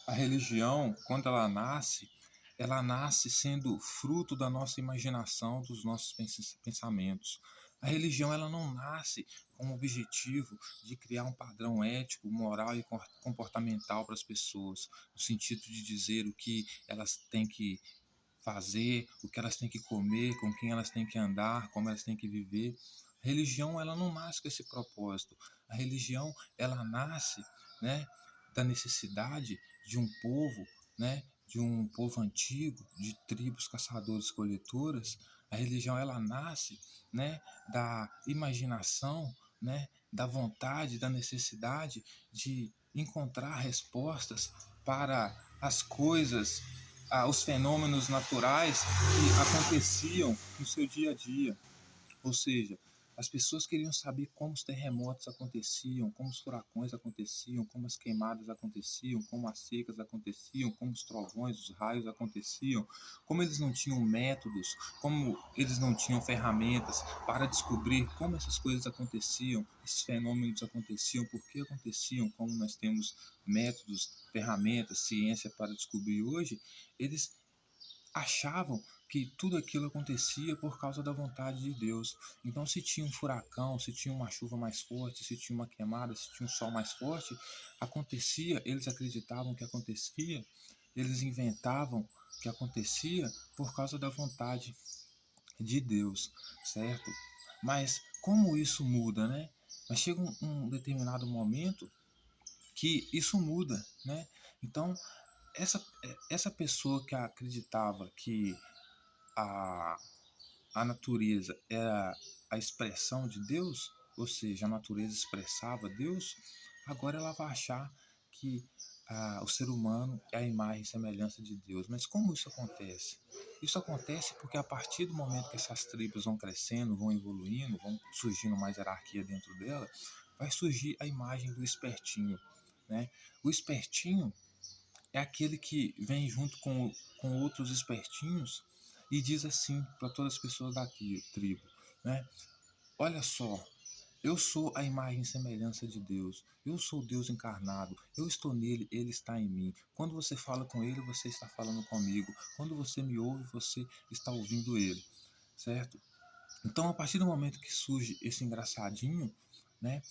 A religião, quando ela nasce sendo fruto da nossa imaginação, dos nossos pensamentos. A religião ela não nasce com o objetivo de criar um padrão ético, moral e comportamental para as pessoas, no sentido de dizer o que elas têm que fazer, o que elas têm que comer, com quem elas têm que andar, como elas têm que viver. A religião ela não nasce com esse propósito. A religião ela nasce, né, da necessidade de um povo, né, de um povo antigo, de tribos caçadores-coletoras. A religião ela nasce, né, da imaginação, né, da vontade, da necessidade de encontrar respostas para as coisas, os fenômenos naturais que aconteciam no seu dia a dia. Ou seja, as pessoas queriam saber como os terremotos aconteciam, como os furacões aconteciam, como as queimadas aconteciam, como as secas aconteciam, como os trovões, os raios aconteciam, como eles não tinham métodos, como eles não tinham ferramentas para descobrir como essas coisas aconteciam, esses fenômenos aconteciam, por que aconteciam, como nós temos métodos, ferramentas, ciência para descobrir hoje. Eles achavam que tudo aquilo acontecia por causa da vontade de Deus. Então, se tinha um furacão, se tinha uma chuva mais forte, se tinha uma queimada, se tinha um sol mais forte, acontecia, eles acreditavam que acontecia, eles inventavam que acontecia por causa da vontade de Deus, certo? Mas como isso muda, né? Mas chega um determinado momento que isso muda, né? Então, essa, essa pessoa que acreditava que a, a natureza era a expressão de Deus, ou seja, a natureza expressava Deus, agora ela vai achar que o ser humano é a imagem e semelhança de Deus. Mas como isso acontece? Isso acontece porque a partir do momento que essas tribos vão crescendo, vão evoluindo, vão surgindo mais hierarquia dentro dela, vai surgir a imagem do espertinho, né? O espertinho é aquele que vem junto com outros espertinhos e diz assim para todas as pessoas da tribo, né? Olha só, eu sou a imagem e semelhança de Deus. Eu sou Deus encarnado. Eu estou nele, ele está em mim. Quando você fala com ele, você está falando comigo. Quando você me ouve, você está ouvindo ele, certo? Então, a partir do momento que surge esse engraçadinho, né?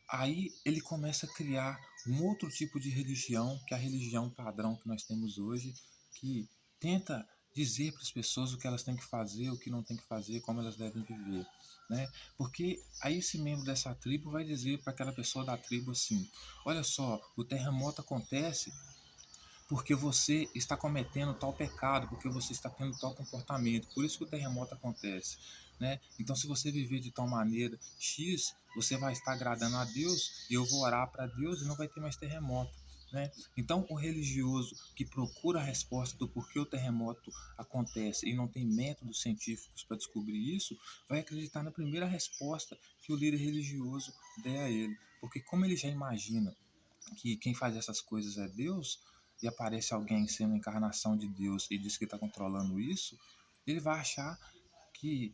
Aí ele começa a criar um outro tipo de religião, que é a religião padrão que nós temos hoje, que tenta dizer para as pessoas o que elas têm que fazer, o que não têm que fazer, como elas devem viver, né? Porque aí esse membro dessa tribo vai dizer para aquela pessoa da tribo assim: olha só, o terremoto acontece porque você está cometendo tal pecado, porque você está tendo tal comportamento. Por isso que o terremoto acontece, né? Então, se você viver de tal maneira X, você vai estar agradando a Deus e eu vou orar para Deus e não vai ter mais terremoto, né? Então, o religioso que procura a resposta do porquê o terremoto acontece e não tem métodos científicos para descobrir isso, vai acreditar na primeira resposta que o líder religioso der a ele, porque como ele já imagina que quem faz essas coisas é Deus, e aparece alguém sendo a encarnação de Deus e diz que está controlando isso, ele vai achar que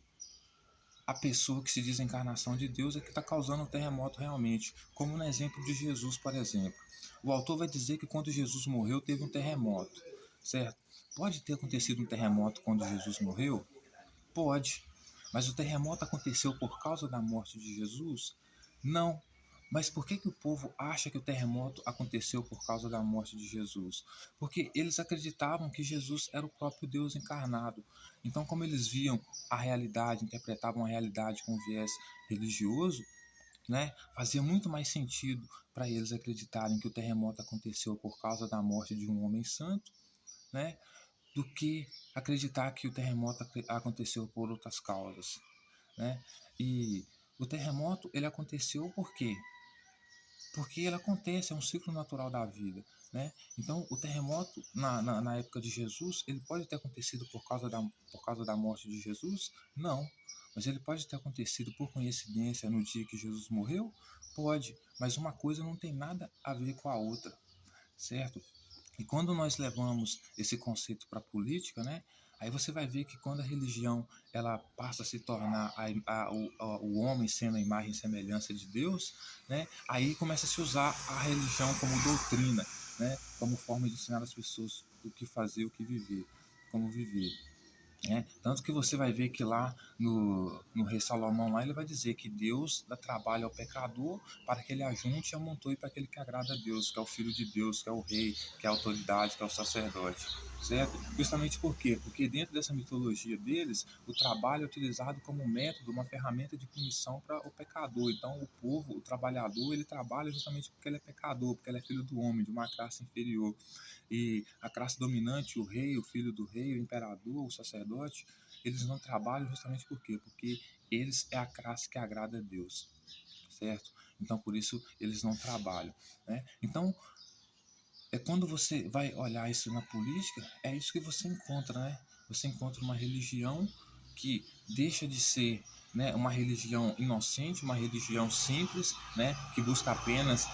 a pessoa que se diz a encarnação de Deus é que está causando o terremoto realmente, como no exemplo de Jesus, por exemplo. O autor vai dizer que quando Jesus morreu teve um terremoto, certo? Pode ter acontecido um terremoto quando Jesus morreu? Pode. Mas o terremoto aconteceu por causa da morte de Jesus? Não. Mas por que o povo acha que o terremoto aconteceu por causa da morte de Jesus? Porque eles acreditavam que Jesus era o próprio Deus encarnado. Então, como eles viam a realidade, interpretavam a realidade com viés religioso, né, fazia muito mais sentido para eles acreditarem que o terremoto aconteceu por causa da morte de um homem santo, né, do que acreditar que o terremoto aconteceu por outras causas, né? E o terremoto ele aconteceu por quê? Porque ele acontece, é um ciclo natural da vida, né? Então o terremoto na época de Jesus ele pode ter acontecido por causa da morte de Jesus? Não, mas ele pode ter acontecido por coincidência no dia que Jesus morreu? Pode, mas uma coisa não tem nada a ver com a outra, certo? E quando nós levamos esse conceito para a política, né, aí você vai ver que quando a religião ela passa a se tornar o homem sendo a imagem e semelhança de Deus, né, aí começa a se usar a religião como doutrina. né, como forma de ensinar as pessoas o que fazer, o que viver, como viver. Tanto que você vai ver que lá no Rei Salomão, lá ele vai dizer que Deus dá trabalho ao pecador para que ele ajunte e amontoe para aquele que agrada a Deus, que é o Filho de Deus, que é o Rei, que é a autoridade, que é o sacerdote. Certo? Justamente por quê? Porque dentro dessa mitologia deles, o trabalho é utilizado como método, uma ferramenta de punição para o pecador. Então, o povo, o trabalhador, ele trabalha justamente porque ele é pecador, porque ele é filho do homem, de uma classe inferior. E a classe dominante, o rei, o filho do rei, o imperador, o sacerdote, eles não trabalham justamente por quê? Porque eles é a classe que agrada a Deus, certo? Então, por isso, eles não trabalham, né? Então, quando você vai olhar isso na política, é isso que você encontra, né? Você encontra uma religião que deixa de ser, né, uma religião inocente, uma religião simples, né, que busca apenas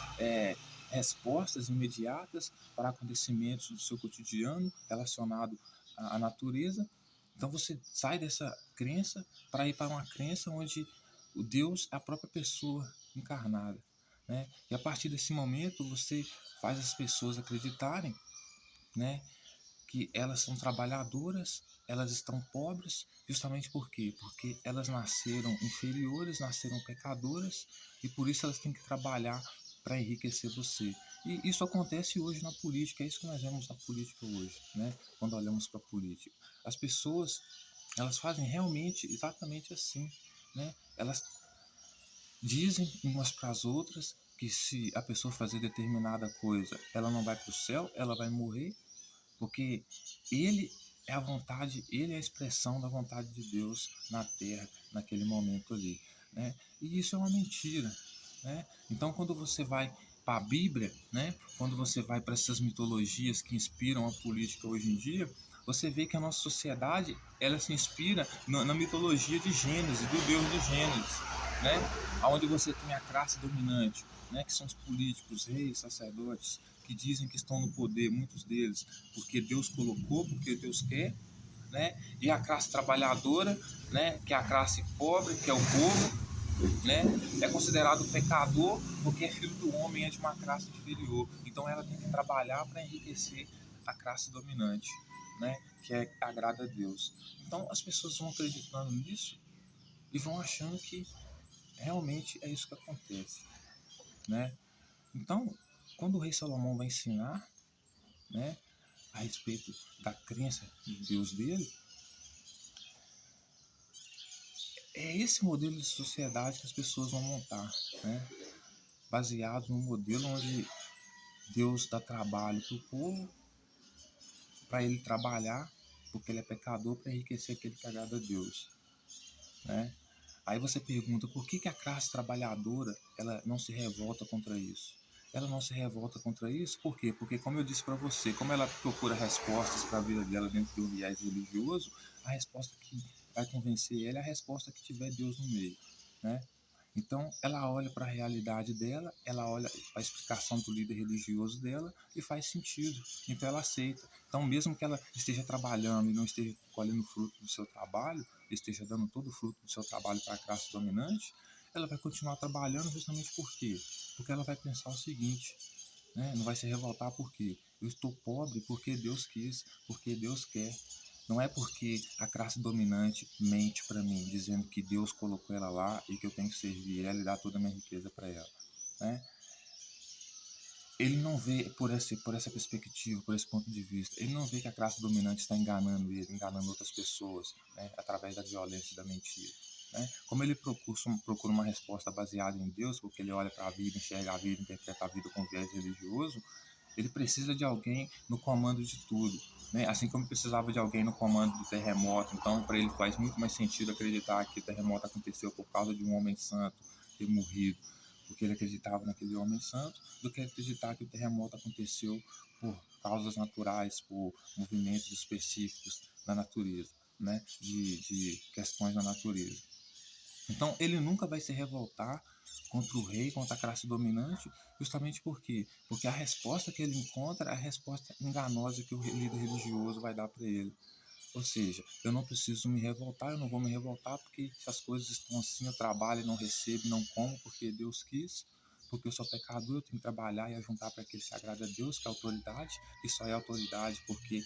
respostas imediatas para acontecimentos do seu cotidiano relacionado à natureza. Então você sai dessa crença para ir para uma crença onde o Deus é a própria pessoa encarnada, né? E a partir desse momento você faz as pessoas acreditarem, né, que elas são trabalhadoras, elas estão pobres, justamente por quê? Porque elas nasceram inferiores, nasceram pecadoras e por isso elas têm que trabalhar para enriquecer você. E isso acontece hoje na política, é isso que nós vemos na política hoje, né? Quando olhamos para a política. As pessoas, elas fazem realmente exatamente assim, né? Elas dizem umas para as outras que se a pessoa fazer determinada coisa, ela não vai para o céu, ela vai morrer, porque ele é a vontade, ele é a expressão da vontade de Deus na terra, naquele momento ali, né? E isso é uma mentira, né? Então, quando você vai para a Bíblia, né? Quando você vai para essas mitologias que inspiram a política hoje em dia, você vê que a nossa sociedade, ela se inspira na mitologia de Gênesis, do Deus de Gênesis, né? Onde você tem a classe dominante, né? Que são os políticos, reis, sacerdotes, que dizem que estão no poder, muitos deles, porque Deus colocou, porque Deus quer, né? E a classe trabalhadora, né? Que é a classe pobre, que é o povo, né? É considerado pecador porque é filho do homem, é de uma classe inferior. Então ela tem que trabalhar para enriquecer a classe dominante, né? Que agrada a Deus. Então as pessoas vão acreditando nisso e vão achando que realmente é isso que acontece, né? Então, quando o rei Salomão vai ensinar, né, a respeito da crença de Deus dele, é esse modelo de sociedade que as pessoas vão montar, né, baseado num modelo onde Deus dá trabalho para o povo, para ele trabalhar, porque ele é pecador, para enriquecer aquele que agrada a Deus, né? Aí você pergunta por que a classe trabalhadora ela não se revolta contra isso? Ela não se revolta contra isso, por quê? Porque, como eu disse para você, como ela procura respostas para a vida dela dentro de um viés religioso, a resposta que vai convencer ela é a resposta que tiver Deus no meio, né? Então, ela olha para a realidade dela, ela olha para a explicação do líder religioso dela e faz sentido. Então, ela aceita. Então, mesmo que ela esteja trabalhando e não esteja colhendo fruto do seu trabalho, esteja dando todo o fruto do seu trabalho para a classe dominante, ela vai continuar trabalhando justamente por quê? Porque ela vai pensar o seguinte, né? Não vai se revoltar porque eu estou pobre porque Deus quis, porque Deus quer. Não é porque a classe dominante mente para mim, dizendo que Deus colocou ela lá e que eu tenho que servir ela e dar toda a minha riqueza para ela, né? Ele não vê por essa perspectiva, por esse ponto de vista. Ele não vê que a classe dominante está enganando ele, enganando outras pessoas, né, através da violência e da mentira. Né? Como ele procura uma resposta baseada em Deus, porque ele olha para a vida, enxerga a vida, interpreta a vida com viés religioso, ele precisa de alguém no comando de tudo. Né? Assim como precisava de alguém no comando do terremoto. Então, para ele faz muito mais sentido acreditar que o terremoto aconteceu por causa de um homem santo ter morrido, porque ele acreditava naquele homem santo, do que acreditar que o terremoto aconteceu por causas naturais, por movimentos específicos da natureza, né? de questões da natureza. Então, ele nunca vai se revoltar contra o rei, contra a classe dominante, justamente por quê? Porque a resposta que ele encontra é a resposta enganosa que o líder religioso vai dar para ele. Ou seja, eu não preciso me revoltar, eu não vou me revoltar porque se as coisas estão assim, eu trabalho e não recebo, não como porque Deus quis, porque eu sou pecador, eu tenho que trabalhar e ajuntar para aquele que agrada a Deus, que é a autoridade, e só é autoridade porque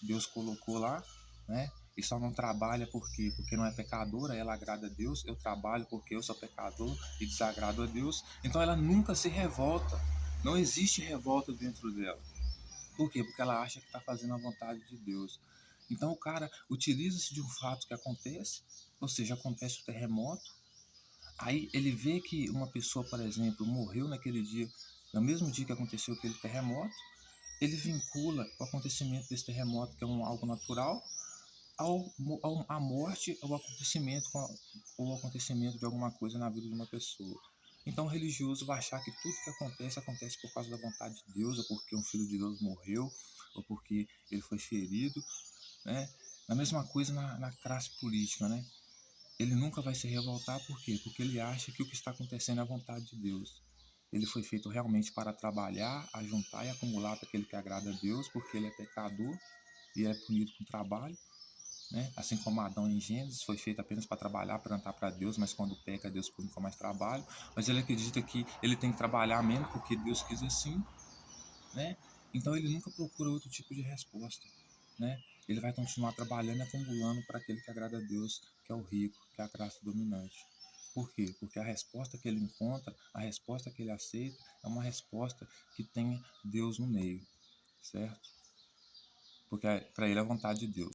Deus colocou lá, né? E só não trabalha porque não é pecadora, ela agrada a Deus. Eu trabalho porque eu sou pecador e desagrado a Deus. Então ela nunca se revolta. Não existe revolta dentro dela. Por quê? Porque ela acha que está fazendo a vontade de Deus. Então o cara utiliza-se de um fato que acontece, ou seja, acontece o terremoto. Aí ele vê que uma pessoa, por exemplo, morreu naquele dia, no mesmo dia que aconteceu aquele terremoto. Ele vincula o acontecimento desse terremoto, que é algo natural, à morte ou ao acontecimento de alguma coisa na vida de uma pessoa. Então o religioso vai achar que tudo que acontece por causa da vontade de Deus, ou porque um filho de Deus morreu, ou porque ele foi ferido, né? A mesma coisa na classe política, né? Ele nunca vai se revoltar, por quê? Porque ele acha que o que está acontecendo é a vontade de Deus. Ele foi feito realmente para trabalhar, ajuntar e acumular para aquele que agrada a Deus, porque ele é pecador e é punido com trabalho, né? Assim como Adão em Gênesis foi feito apenas para trabalhar, para plantar para Deus, mas quando peca, Deus pune com mais trabalho. Mas ele acredita que ele tem que trabalhar mesmo porque Deus quis assim, né? Então ele nunca procura outro tipo de resposta, né? Ele vai continuar trabalhando e acumulando para aquele que agrada a Deus, que é o rico, que é a classe dominante. Por quê? Porque a resposta que ele encontra, a resposta que ele aceita, é uma resposta que tenha Deus no meio, certo? Porque para ele é a vontade de Deus.